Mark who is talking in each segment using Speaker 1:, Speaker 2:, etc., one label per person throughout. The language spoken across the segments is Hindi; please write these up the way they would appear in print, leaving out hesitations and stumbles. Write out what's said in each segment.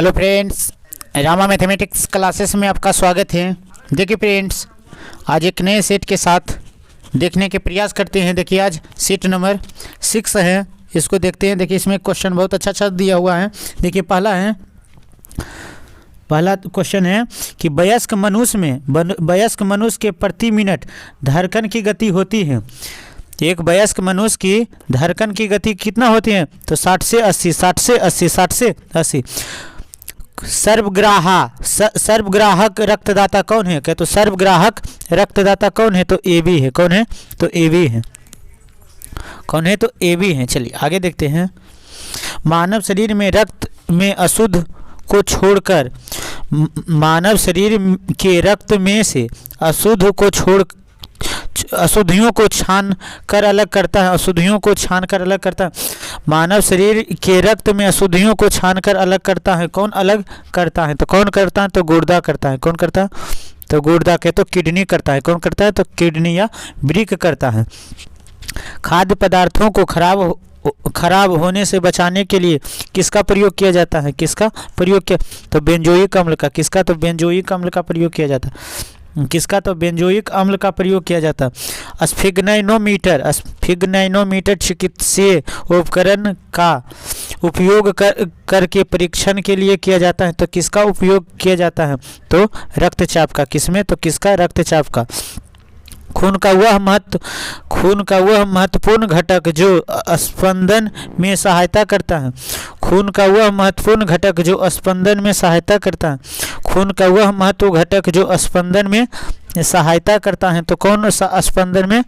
Speaker 1: Hello friends, Rama mathematics classes में आपका स्वागत है। देखिए फ्रेंड्स, आज एक नए सेट के साथ देखने के प्रयास करते हैं। देखिए आज सेट नंबर 6 है, इसको देखते हैं। देखिए इसमें क्वेश्चन बहुत अच्छा दिया हुआ है। देखिए पहला क्वेश्चन है कि वयस्क मनुष्य के प्रति मिनट धड़कन की गति होती है। एक वयस्क मनुष्य की धड़कन की गति कितना होती है? तो 60 से 80। सर्वग्राहक रक्तदाता कौन है? क्या तो सर्वग्राहक रक्तदाता कौन है? तो AB है। कौन है? तो AB है। कौन है? तो AB है। चलिए आगे देखते हैं। मानव शरीर में रक्त में अशुद्ध को छोड़कर मानव शरीर के रक्त में से अशुद्धियों को छान कर अलग करता है। मानव शरीर के रक्त में अशुद्धियों को छान कर अलग करता है। कौन अलग करता है? तो कौन करता है? तो गुर्दा करता है। कौन करता है? तो गुर्दा के तो किडनी करता है। कौन करता है? तो किडनी या वृक्क करता है। खाद्य पदार्थों को खराब होने से बचाने के लिए किसका प्रयोग किया जाता है? किसका प्रयोग किया? तो बेंजोइक अम्ल का। किसका? तो बेंजोइक अम्ल का प्रयोग किया जाता है। किसका? तो बेंजोइक अम्ल का प्रयोग किया जाता है। स्फिग्नैनोमीटर चिकित्सीय उपकरण का उपयोग करके परीक्षण के लिए किया जाता है। तो किसका उपयोग किया जाता है? तो रक्तचाप का। किसमें? तो किसका? रक्तचाप का। खून का वह महत्वपूर्ण घटक जो स्पंदन में सहायता करता है। खून का वह महत्वपूर्ण घटक जो स्पंदन में सहायता करता है। खून का वह महत्व घटक जो स्पंदन में सहायता करता है। तो कौन सा स्पंदन में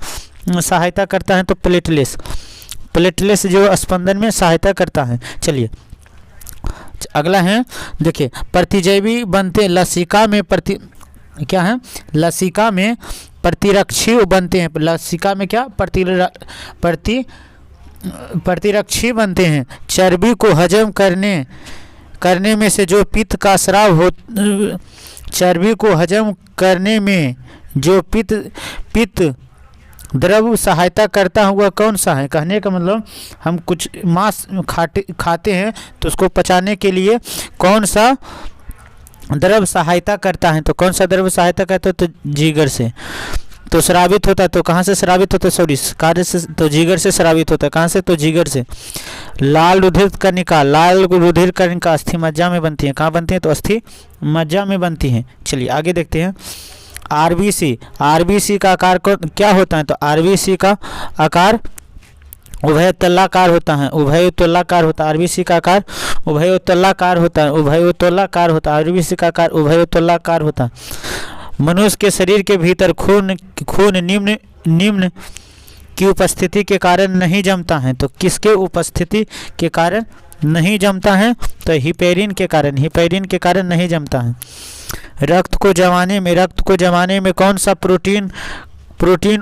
Speaker 1: सहायता करता है? तो प्लेटलेट्स जो स्पंदन में सहायता करता है। चलिए अगला है। देखिए प्रतिजैवी बनते लसिका में प्रतिरक्षी बनते हैं। लसिका में क्या? प्रतिरक्षी बनते हैं। चर्बी को हजम करने में से जो पित्त का स्राव हो चर्बी को हजम करने में जो पित्त द्रव सहायता करता हुआ कौन सा है? कहने का मतलब हम कुछ मांस खाते हैं तो उसको पचाने के लिए कौन सा द्रव सहायता करता है? तो कौन सा द्रव सहायता करता है? तो जिगर से। तो स्रावित होता है। तो कहाँ से स्रावित होता है? सॉरी कार्य से। तो जिगर से स्रावित होता है। कहाँ से? तो जिगर से। लाल रुधिर कणिका अस्थि मज्जा में बनती है। कहाँ बनती है? तो अस्थि मज्जा में बनती है। चलिए आगे देखते हैं। आरबीसी का आकार क्या होता है? तो आरबीसी का आकार उभयतलाकार होता है। आरबीसी का आकार उभयतलाकार होता है। आरबीसी का आकार उभयतलाकार होता है। मनुष्य के शरीर के भीतर खून निम्न की उपस्थिति के कारण नहीं जमता है। तो किसके उपस्थिति के कारण नहीं जमता है? तो हिपेरिन के कारण नहीं जमता है। रक्त को जमाने में कौन सा प्रोटीन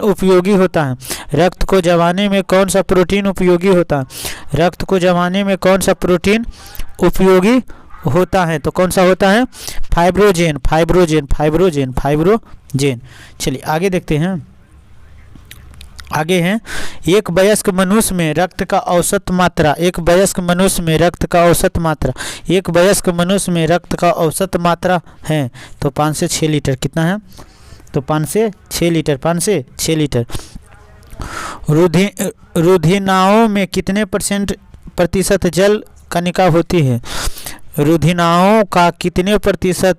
Speaker 1: उपयोगी होता है? रक्त को जमाने में कौन सा प्रोटीन उपयोगी होता है? तो कौन सा होता है? फाइब्रोजेन। चलिए आगे देखते हैं। आगे हैं। एक वयस्क मनुष्य में रक्त का औसत मात्रा है तो 5 से 6 लीटर। कितना है? तो 5 से 6 लीटर। रुधिनाओं में कितने प्रतिशत जल कणिका होती है? रुधिनाओं का कितने प्रतिशत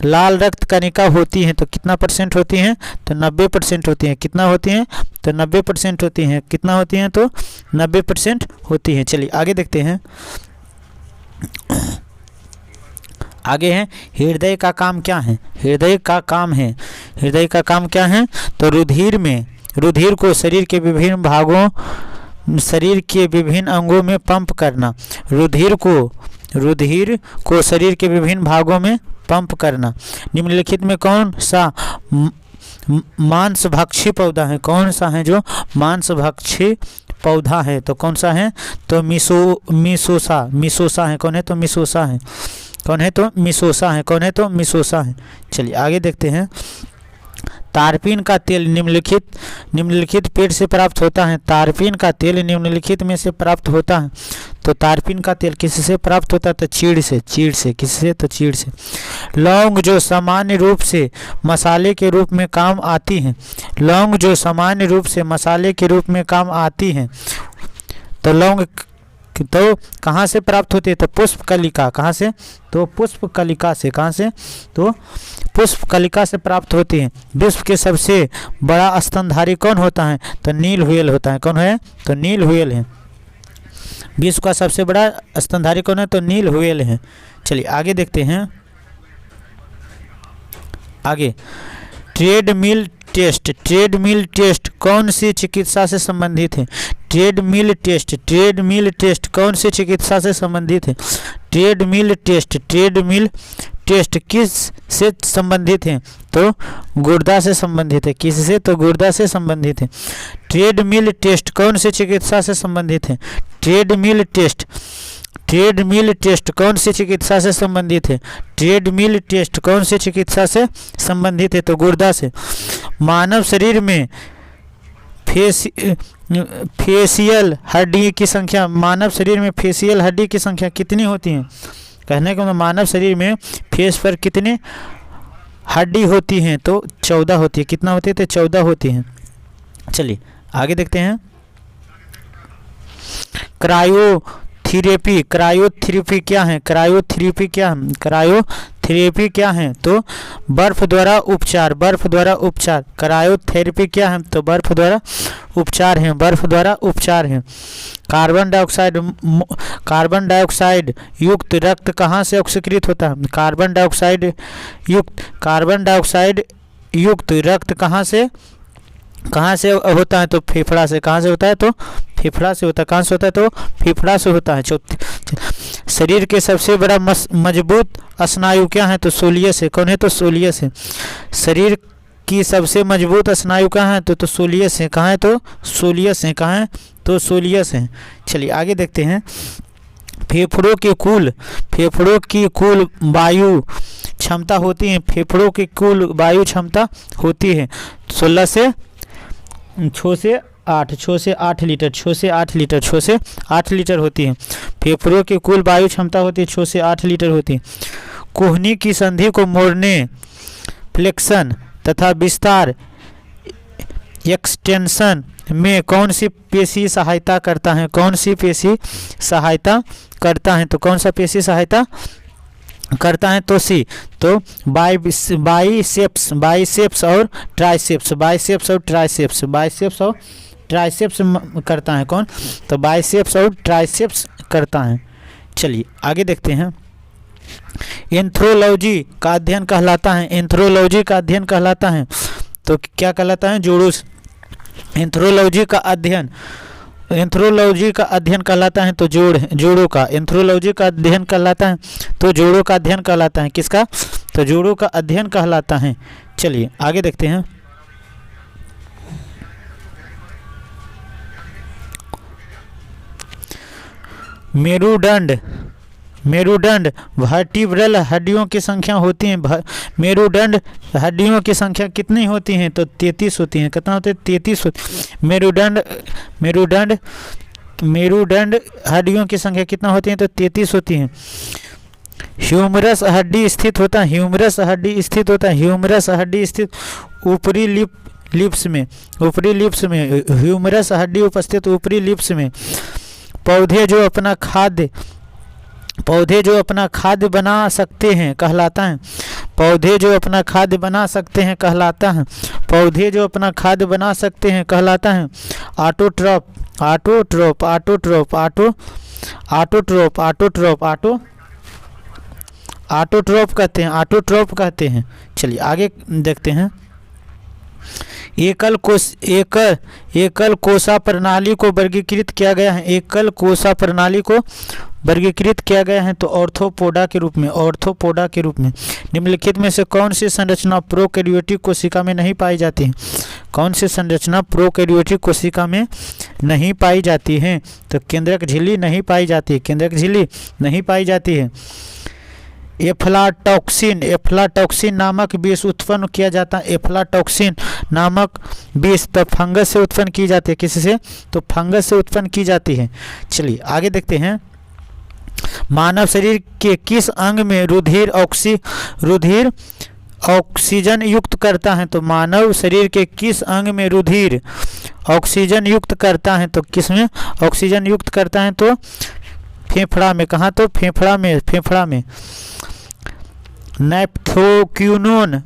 Speaker 1: लाल रक्त कणिका होती है? तो कितना परसेंट होती हैं? तो 90% होती हैं। कितना होती हैं? तो 90% होती हैं। कितना होती हैं? तो 90% होती हैं। चलिए आगे देखते हैं। आगे है हृदय का काम क्या है? हृदय का काम क्या है? तो रुधिर को शरीर के विभिन्न अंगों में पंप करना। रुधिर को शरीर के विभिन्न भागों में पंप करना। निम्नलिखित में कौन सा मांसभक्षी पौधा है? कौन सा है जो मांसभक्षी पौधा है? तो कौन सा है? तो मिसोसा है। कौन है? तो मिसोसा है। चलिए आगे देखते हैं। तारपीन का तेल निम्नलिखित पेड़ से प्राप्त होता है। तारपीन का तेल निम्नलिखित में से प्राप्त होता है। तो तारपीन का तेल किससे प्राप्त होता है? तो चीड़ से। किससे? तो चीड़ से। लौंग जो सामान्य रूप से मसाले के रूप में काम आती हैं। लौंग जो सामान्य रूप से मसाले के रूप में काम आती हैं। तो लौंग तो कहाँ से प्राप्त होती है? तो पुष्पकलिका। कहाँ से? तो पुष्पकलिका से। कहाँ से? तो पुष्पकलिका से प्राप्त होती है। विश्व के सबसे बड़ा स्तनधारी कौन होता है? तो नील व्हेल होता है। कौन है? तो नील व्हेल है। विश्व का सबसे बड़ा स्तनधारी कौन है? तो नील व्हेल है। चलिए आगे देखते हैं। आगे ट्रेडमिल टेस्ट कौन सी चिकित्सा से संबंधित है? ट्रेडमिल टेस्ट कौन सी चिकित्सा से संबंधित है? ट्रेडमिल टेस्ट किस से संबंधित है? तो गुर्दा से संबंधित है। किससे? तो गुर्दा से संबंधित है। ट्रेडमिल टेस्ट कौन सी चिकित्सा से संबंधित है? ट्रेडमिल टेस्ट कौन सी चिकित्सा से संबंधित है? ट्रेडमिल टेस्ट कौन सी चिकित्सा से संबंधित है? तो गुर्दा से। मानव शरीर में फेशियल हड्डी की संख्या, मानव शरीर में फेशियल हड्डी की संख्या कितनी होती है? कहने का मतलब मानव शरीर में फेस पर कितने हड्डी होती हैं? तो 14 होती है। कितना होती है? तो 14 होती हैं। चलिए आगे देखते हैं। क्रायोथेरेपी क्या है? क्रायोथेरेपी क्या है? तो बर्फ द्वारा उपचार। क्रायोथेरेपी क्या है? तो बर्फ द्वारा उपचार है। कार्बन डाइऑक्साइड युक्त रक्त कहाँ से ऑक्सीकृत होता है? कार्बन डाइऑक्साइड युक्त रक्त कहाँ से होता है? तो फेफड़ा से। कहाँ से होता है? तो फेफड़ा से होता है। कहाँ से होता है? तो फेफड़ा से होता है। शरीर के सबसे बड़ा मजबूत स्नायु क्या है? तो सोलियस है। कौन है? तो सोलियस है। शरीर की सबसे मजबूत स्नायु कहाँ है? तो सोलियस है। कहाँ है? तो सोलियस है। कहाँ है? तो सोलियस है। चलिए आगे देखते हैं। फेफड़ों की कुल वायु क्षमता होती है। फेफड़ों की कुल वायु क्षमता होती है 6 से 8 लीटर होती है। फेफड़ों की कुल वायु क्षमता होती है 6 से 8 लीटर होती है। कोहनी की संधि को मोड़ने, फ्लेक्शन तथा विस्तार, एक्सटेंशन में कौन सी पेशी सहायता करता है? तो कौन सा पेशी सहायता करता है? तो सी। तो बाइसेप्स और ट्राइसेप्स करता है। कौन? तो बाइसेप्स और ट्राइसेप्स करता है। चलिए आगे देखते हैं। एंथ्रोलॉजी का अध्ययन कहलाता है। तो क्या कहलाता है? जोड़ों। एंथ्रोलॉजी का अध्ययन कहलाता है तो जोड़ों का। एंथ्रोलॉजी का अध्ययन कहलाता है तो जोड़ों का अध्ययन कहलाता है। किसका? तो जोड़ों का अध्ययन कहलाता है। चलिए आगे देखते हैं। मेरुदंड वर्टिब्रल हड्डियों की संख्या होती है। मेरुदंड हड्डियों की संख्या कितनी होती हैं? तो 33 होती हैं। कितना होते हैं? 33 होती। मेरुदंड हड्डियों की संख्या कितना होती है? तो 33 होती हैं। ह्यूमरस हड्डी स्थित होता है। ह्यूमरस हड्डी स्थित ऊपरी लिप्स में। ह्यूमरस हड्डी उपस्थित ऊपरी लिप्स में। पौधे जो अपना खाद्य बना सकते हैं कहलाता है। ऑटोट्रोफ कहते हैं। चलिए आगे देखते हैं। एकल कोशा प्रणाली को वर्गीकृत किया गया है। तो ऑर्थोपोडा के रूप में। निम्नलिखित में से कौन सी संरचना प्रोकैरियोटिक कोशिका में नहीं पाई जाती है? तो केंद्रक झिल्ली नहीं पाई जाती है। एफ्लाटॉक्सिन नामक विष उत्पन्न किया जाता है। एफ्लाटॉक्सिन नामक विष तो फंगस से उत्पन्न की जाती है। किससे? तो फंगस से उत्पन्न की जाती है। चलिए आगे देखते हैं। मानव शरीर के किस अंग में रुधिर ऑक्सीजन युक्त करता है? तो मानव शरीर के किस अंग में रुधिर ऑक्सीजन युक्त करता है? तो किसमें ऑक्सीजन युक्त करता है? तो फेफड़ा में। कहाँ? तो फेफड़ा में। नैप्थोक्विनोन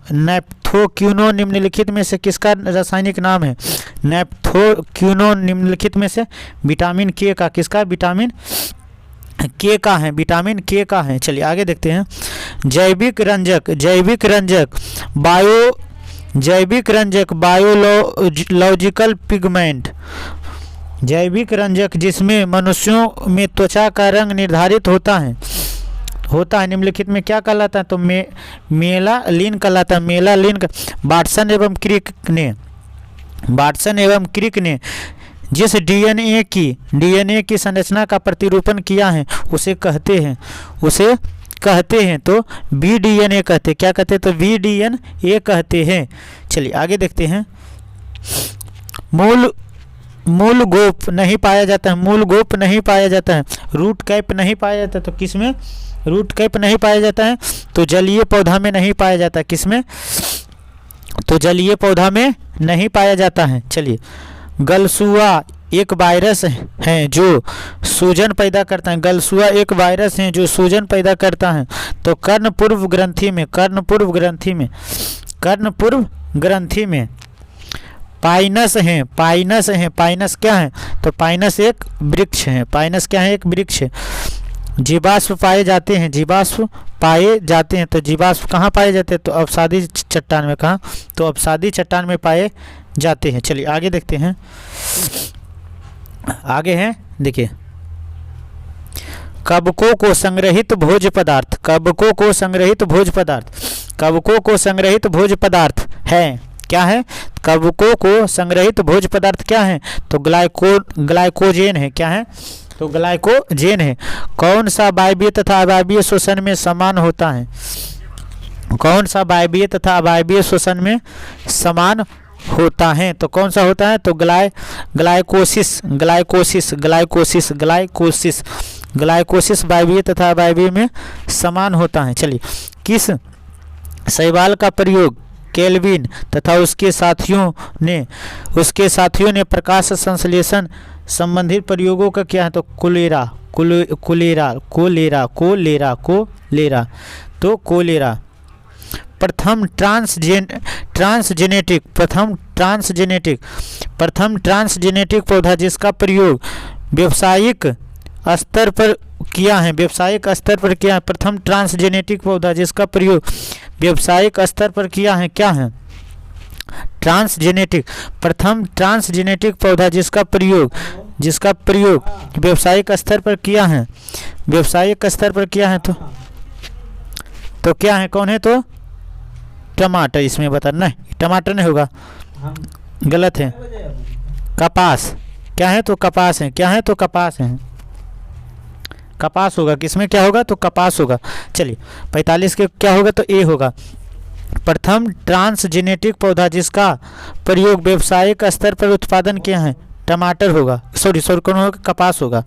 Speaker 1: निम्नलिखित में से किसका रासायनिक नाम है? नैप्थोक्विनोन निम्नलिखित में से विटामिन के का, किसका? विटामिन के का है, विटामिन के का है। चलिए आगे देखते हैं। जैविक रंजक बायोलॉजिकल पिगमेंट। जैविक रंजक जिसमें मनुष्यों में त्वचा का रंग निर्धारित होता है निम्नलिखित में क्या कहलाता है? तो मेलानिन कहलाता है। मेलानिन का वाटसन एवं क्रिक ने जिस डीएनए की संरचना का प्रतिरूपण किया है उसे कहते हैं तो वीडीएनए कहते हैं। क्या कहते हैं? तो वीडीएनए कहते हैं। चलिए आगे देखते हैं। मूल गोप नहीं पाया जाता है। रूट कैप नहीं पाया जाता। तो किसमें रूट कैप नहीं पाया जाता है? तो जलीय पौधा में नहीं पाया जाता। किसमें? तो जलीय पौधा में नहीं पाया जाता है। चलिए, गलसुआ एक वायरस है जो सूजन पैदा करता है। गलसुआ एक वायरस है जो सूजन पैदा करता है। तो कर्णपूर्व ग्रंथि में पाइनस है। पाइनस क्या है? तो पाइनस एक वृक्ष है। पाइनस क्या है? एक वृक्ष है। जीवाश्म पाए जाते हैं। तो जीवाश्म कहाँ पाए जाते हैं? तो अवसादी चट्टान में। कहाँ? तो अवसादी चट्टान में पाए जाते हैं। चलिए आगे देखते हैं। आगे हैं, देखिए, कवकों को संग्रहित भोज्य पदार्थ है। क्या है? कवकों को संग्रहित भोज्य पदार्थ क्या है? तो ग्लाइकोजेन है। क्या है? तो ग्लाइकोजेन है। कौन सा वायवीय तथा अवायवीय श्वसन में समान होता है? तो कौन सा होता है? तो ग्लाइकोसिस वायवीय तथा अवायवीय में समान होता है। चलिए, किस शैवाल का प्रयोग केल्विन तथा उसके साथियों ने प्रकाश संश्लेषण संबंधित प्रयोगों का क्या है? तो कोलेरा। प्रथम ट्रांसजेनेटिक पौधा जिसका प्रयोग व्यावसायिक स्तर पर किया है। प्रथम ट्रांसजेनेटिक पौधा जिसका प्रयोग व्यावसायिक स्तर पर किया है। क्या है? प्रथम ट्रांसजेनेटिक पौधा जिसका प्रयोग व्यावसायिक स्तर पर किया है। तो क्या है? कौन है? तो टमाटर। इसमें बता, नहीं, टमाटर नहीं होगा, गलत है। कपास। क्या है? तो कपास है। क्या है? तो कपास है। कपास होगा। किसमें क्या होगा? तो कपास होगा। चलिए, 45 के क्या होगा? तो ए होगा। प्रथम ट्रांसजेनेटिक पौधा जिसका प्रयोग व्यावसायिक स्तर पर उत्पादन किया है, टमाटर होगा। सॉरी कौन होगा? कपास होगा।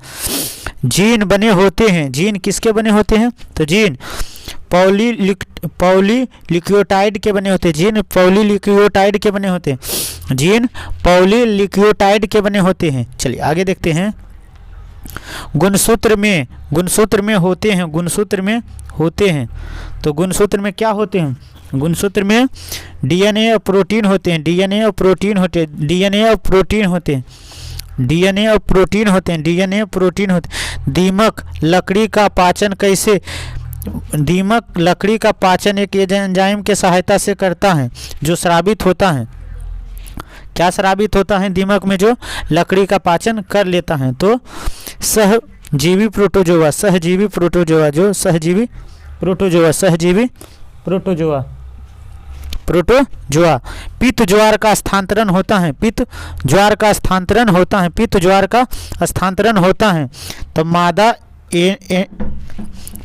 Speaker 1: जीन बने होते हैं। जीन किसके बने होते हैं? तो जीन पॉलीलिक्योटाइड के बने होते हैं। जीन पॉलीलिक्योटाइड के बने होते हैं। चलिए आगे देखते हैं। गुणसूत्र में होते हैं। तो गुणसूत्र में क्या होते हैं? गुणसूत्र में डीएनए और प्रोटीन होते हैं। डीएनए और प्रोटीन होते हैं। दीमक लकड़ी का पाचन एक एंजाइम के सहायता से करता है जो स्रावित होता है। क्या स्रावित होता है? दीमक में जो लकड़ी का पाचन कर लेता है। तो सहजीवी प्रोटोजोआ। पित्त ज्वार का स्थानांतरण होता है। तो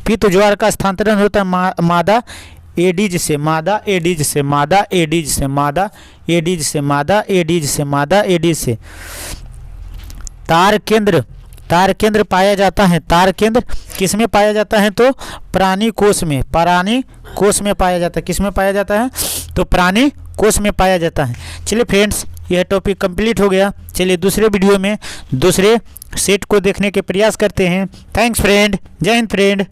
Speaker 1: पित्त ज्वार का स्थानांतरण होता है मादा एडीज से, मादा एडीज से, मादा एडीज से, मादा एडीज से, मादा एडीज से, मादा एडीज से। तार केंद्र पाया जाता है। तार केंद्र किस में पाया जाता है? तो प्राणी कोष में, प्राणी कोष में पाया जाता है। किस में पाया जाता है? तो प्राणी कोष में पाया जाता है। चलिए फ्रेंड्स, यह टॉपिक कंप्लीट हो गया। चलिए दूसरे वीडियो में दूसरे सेट को देखने के प्रयास करते हैं। थैंक्स फ्रेंड, जय हिंद फ्रेंड।